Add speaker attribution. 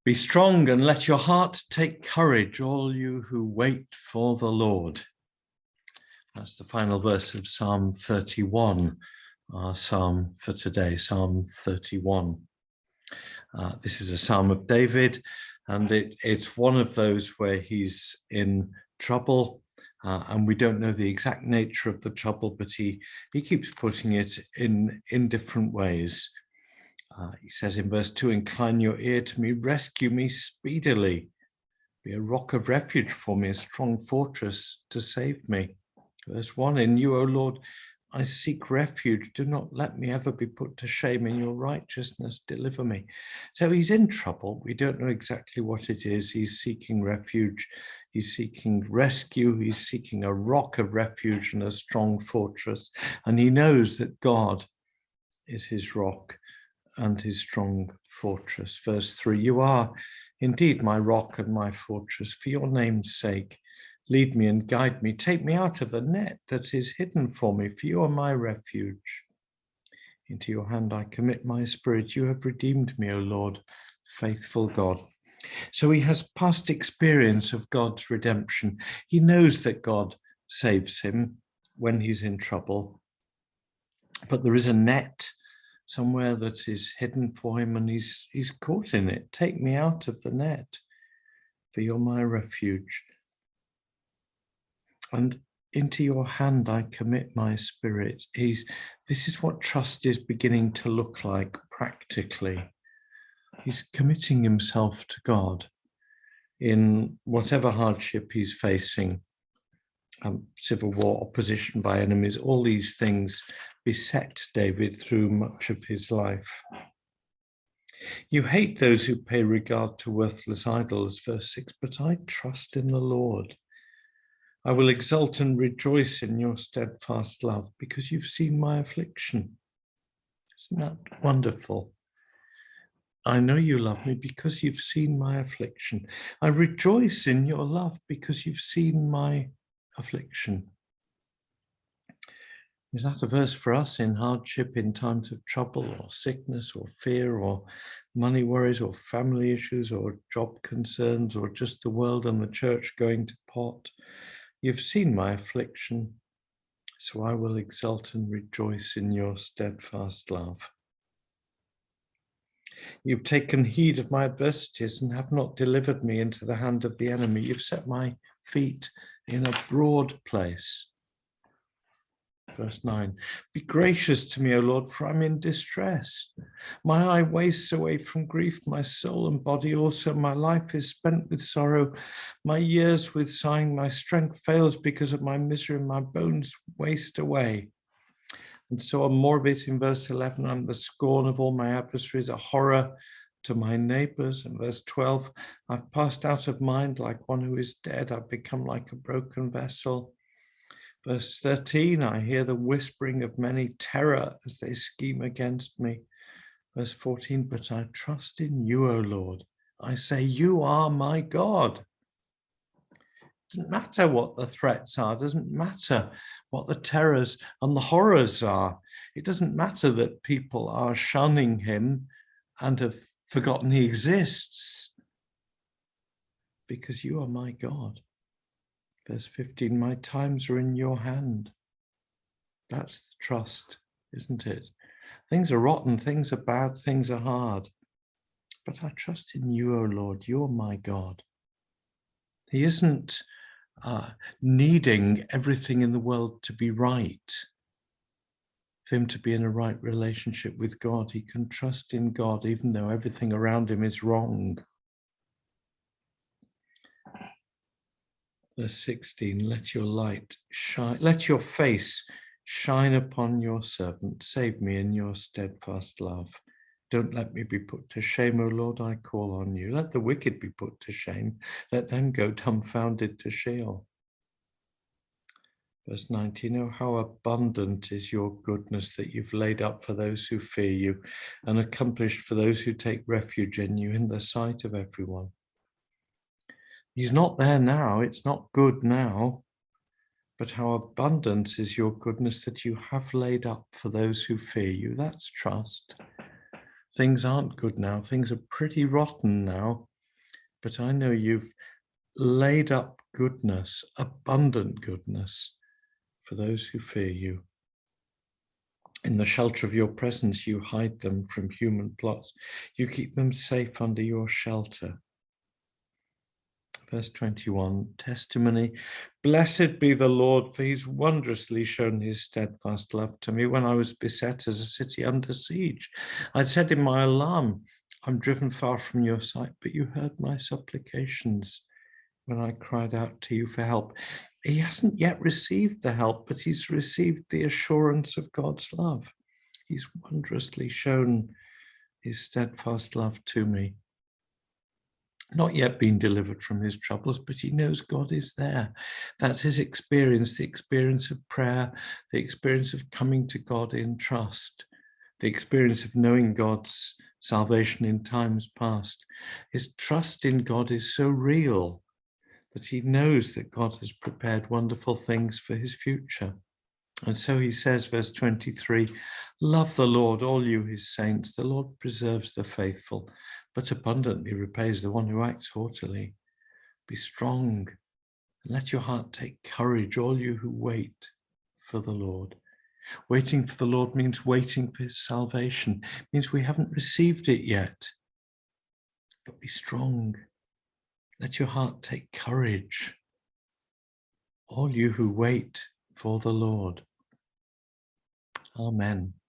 Speaker 1: Be strong and let your heart take courage, all you who wait for the Lord. That's the final verse of Psalm 31, our psalm for today, Psalm 31. This is a psalm of David, and it's one of those where he's in trouble, and we don't know the exact nature of the trouble, but he keeps putting it in different ways. He says in verse 2, incline your ear to me, rescue me speedily. Be a rock of refuge for me, a strong fortress to save me. Verse 1, in you, O Lord, I seek refuge. Do not let me ever be put to shame. In your righteousness, deliver me. So he's in trouble. We don't know exactly what it is. He's seeking refuge. He's seeking rescue. He's seeking a rock of refuge and a strong fortress. And he knows that God is his rock and his strong fortress. Verse 3, you are indeed my rock and my fortress. For your name's sake, lead me and guide me. Take me out of the net that is hidden for me, for you are my refuge. Into your hand I commit my spirit. You have redeemed me, O Lord, faithful God. So he has past experience of God's redemption. He knows that God saves him when he's in trouble. But there is a net somewhere that is hidden for him, and he's caught in it. Take me out of the net, for you're my refuge. And into your hand I commit my spirit. This is what trust is beginning to look like practically. He's committing himself to God in whatever hardship he's facing. Civil war, opposition by enemies, all these things beset David through much of his life. You hate those who pay regard to worthless idols, verse 6, but I trust in the Lord. I will exult and rejoice in your steadfast love, because you've seen my affliction. Isn't that wonderful? I know you love me because you've seen my affliction. I rejoice in your love because you've seen my affliction. Is that a verse for us in hardship, in times of trouble or sickness or fear or money worries or family issues or job concerns or just the world and the church going to pot? You've seen my affliction, so I will exult and rejoice in your steadfast love. You've taken heed of my adversities and have not delivered me into the hand of the enemy. You've set my feet in a broad place. Verse 9, be gracious to me, O Lord, for I'm in distress. My eye wastes away from grief, my soul and body also. My life is spent with sorrow, my years with sighing. My strength fails because of my misery, and my bones waste away. And so on more of it in verse 11, I'm the scorn of all my adversaries, a horror to my neighbors. And verse 12, I've passed out of mind like one who is dead. I've become like a broken vessel. Verse 13, I hear the whispering of many, terror as they scheme against me. Verse 14, but I trust in you, O Lord. I say, you are my God. It doesn't matter what the threats are. It doesn't matter what the terrors and the horrors are. It doesn't matter that people are shunning him and have forgotten he exists, because you are my God. Verse 15, my times are in your hand. That's the trust, isn't it? Things are rotten, things are bad, things are hard. But I trust in you, O Lord, you're my God. He isn't needing everything in the world to be right. For him to be in a right relationship with God, he can trust in God even though everything around him is wrong. Verse 16, let your light shine, let your face shine upon your servant. Save me in your steadfast love. Don't let me be put to shame, O Lord, I call on you. Let the wicked be put to shame. Let them go dumbfounded to Sheol. Verse 19, oh, how abundant is your goodness that you've laid up for those who fear you and accomplished for those who take refuge in you in the sight of everyone. He's not there now, it's not good now, but how abundant is your goodness that you have laid up for those who fear you. That's trust. Things aren't good now, things are pretty rotten now, but I know you've laid up goodness, abundant goodness, for those who fear you. In the shelter of your presence, you hide them from human plots. You keep them safe under your shelter. Verse 21, testimony. Blessed be the Lord, for he's wondrously shown his steadfast love to me when I was beset as a city under siege. I'd said in my alarm, I'm driven far from your sight, but you heard my supplications when I cried out to you for help. He hasn't yet received the help, but he's received the assurance of God's love. He's wondrously shown his steadfast love to me. Not yet been delivered from his troubles, but he knows God is there. That's his experience, the experience of prayer, the experience of coming to God in trust, the experience of knowing God's salvation in times past. His trust in God is so real that he knows that God has prepared wonderful things for his future. And so he says, verse 23, love the Lord, all you his saints. The Lord preserves the faithful, but abundantly repays the one who acts haughtily. Be strong, and let your heart take courage, all you who wait for the Lord. Waiting for the Lord means waiting for his salvation, means we haven't received it yet. But be strong. Let your heart take courage, all you who wait for the Lord. Amen.